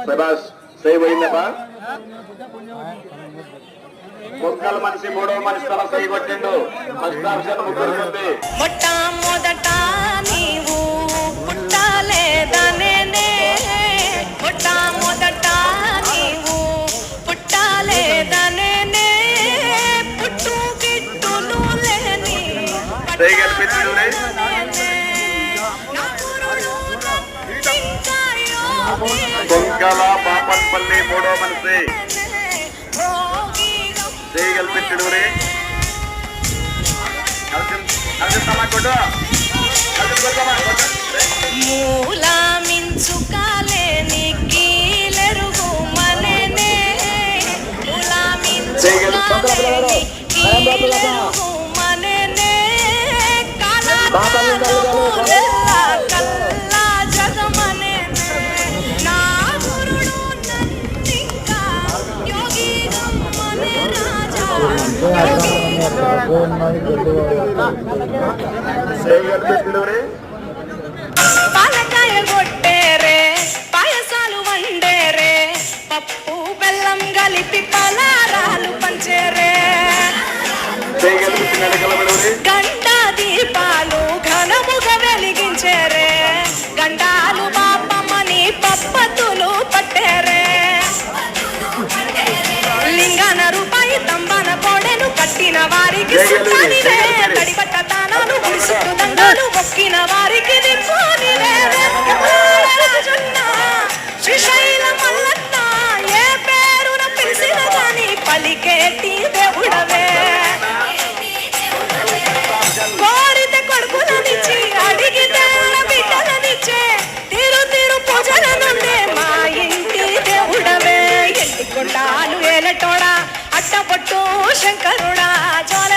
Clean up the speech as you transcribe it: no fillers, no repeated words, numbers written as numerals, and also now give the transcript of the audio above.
శబాష్ చేయబోయిందబ్బా. ముక్కల మనిషి మూడవ మనిషి తల సై కొట్టిండు. ఫస్ట్ ఆప్షన్ ముగ్గురు ఉంది. మొట్టమొదట నీవు పుట్టాలేదనే, మొట్టమొదట నీవు పుట్టాలేదనే, పుట్టు గిట్టులు లేని బొంకల బాపట్పల్లి మూడవ మనిషి చేయగలిపించడు రే. మూలామించుకాలేని కీలెరుగు మననే, మూలామించుకాలేని కీలెరుగు మననే, కాలాటోలెల్లా కల్లా జగమనే, నా గురుడు నందింకా యోగి గమ్మనే రాజా. పాలకాయ కొట్టేరే, పాయసాలు వండేరే, పప్పు బెల్లం కలిపి పలారాలు పంచేరే, గంట దీపాలు ఘనముగా వెలిగించేరే, గండాలు బాపమ్మని పప్పతులు పట్టేరే, లింగాన రూపాయి తంబాన కోడెను కట్టిన వారికి సుఖానివే, తడిపట్ట తానాలు గుడిసుకు దండాలు మొక్కిన వారికి దిక్కునివే. శ్రీశైల మల్లన్న ఏ పేరున పిలిచిన గాని పలికేటి దేవుడవే, కోరితే కొడుకులనిచ్చి అడిగితే బిడ్డలనిచ్చే, తీరు తీరు పూజల నుండే మా ఇంటి దేవుడవే. ఎంటి కొండాలు ఏలటోడా అట్టపొట్టు శంకరుడా,